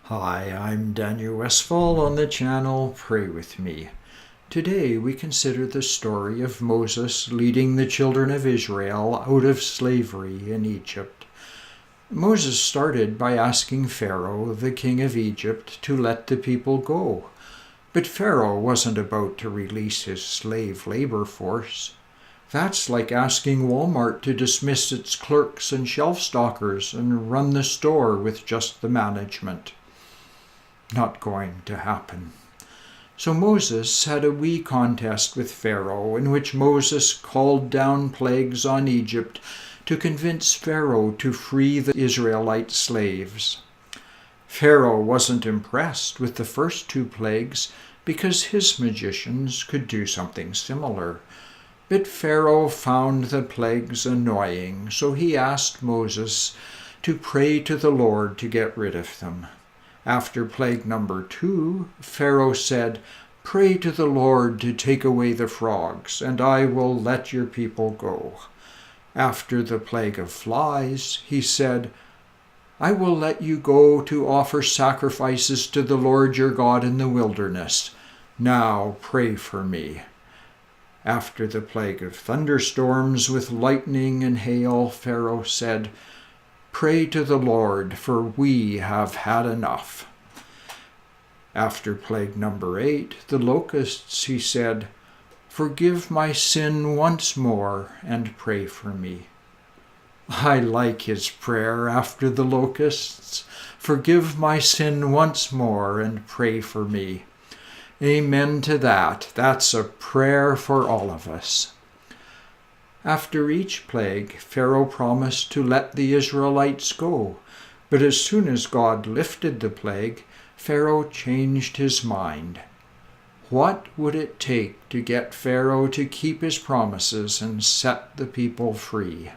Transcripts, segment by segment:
Hi, I'm Daniel Westfall on the channel Pray With Me. Today we consider the story of Moses leading the children of Israel out of slavery in Egypt. Moses started by asking Pharaoh, the king of Egypt, to let the people go. But Pharaoh wasn't about to release his slave labor force. That's like asking Walmart to dismiss its clerks and shelf stockers and run the store with just the management. Not going to happen. So Moses had a wee contest with Pharaoh in which Moses called down plagues on Egypt to convince Pharaoh to free the Israelite slaves. Pharaoh wasn't impressed with the first two plagues because his magicians could do something similar. But Pharaoh found the plagues annoying, so he asked Moses to pray to the Lord to get rid of them. After plague number 2, Pharaoh said, "Pray to the Lord to take away the frogs, and I will let your people go." After the plague of flies, he said, "I will let you go to offer sacrifices to the Lord your God in the wilderness. Now pray for me." After the plague of thunderstorms with lightning and hail, Pharaoh said, "Pray to the Lord, for we have had enough." After plague number 8, the locusts, he said, "Forgive my sin once more and pray for me." I like his prayer after the locusts. "Forgive my sin once more and pray for me." Amen to that. That's a prayer for all of us. After each plague, Pharaoh promised to let the Israelites go, but as soon as God lifted the plague, Pharaoh changed his mind. What would it take to get Pharaoh to keep his promises and set the people free?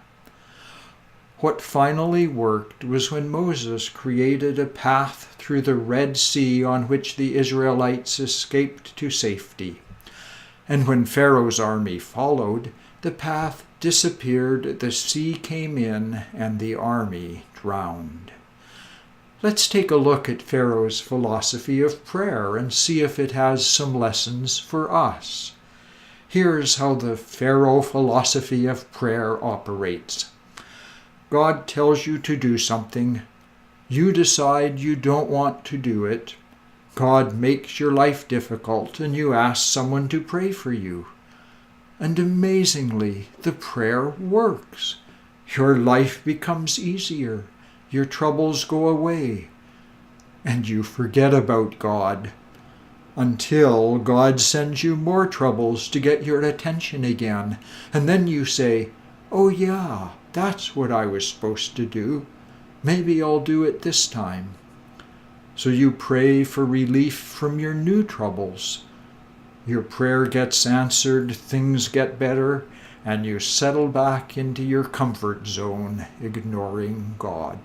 What finally worked was when Moses created a path through the Red Sea on which the Israelites escaped to safety. And when Pharaoh's army followed, the path disappeared, the sea came in, and the army drowned. Let's take a look at Pharaoh's philosophy of prayer and see if it has some lessons for us. Here's how the Pharaoh philosophy of prayer operates. God tells you to do something. You decide you don't want to do it. God makes your life difficult, and you ask someone to pray for you. And amazingly, the prayer works. Your life becomes easier. Your troubles go away. And you forget about God until God sends you more troubles to get your attention again. And then you say, "Oh yeah, that's what I was supposed to do. Maybe I'll do it this time." So you pray for relief from your new troubles. Your prayer gets answered, things get better, and you settle back into your comfort zone, ignoring God.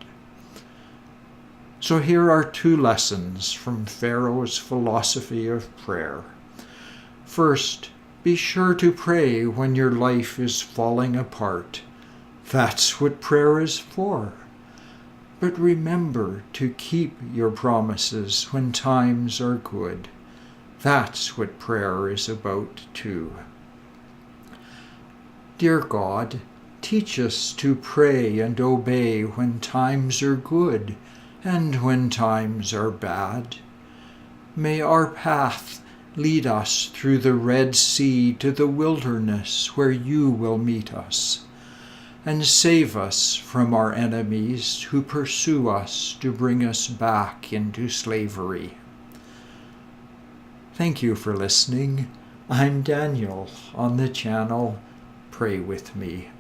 So here are 2 lessons from Pharaoh's philosophy of prayer. First, be sure to pray when your life is falling apart. That's what prayer is for. But remember to keep your promises when times are good. That's what prayer is about too. Dear God, teach us to pray and obey when times are good and when times are bad. May our path lead us through the Red Sea to the wilderness where you will meet us, and save us from our enemies who pursue us to bring us back into slavery. Thank you for listening. I'm Daniel on the channel Pray With Me.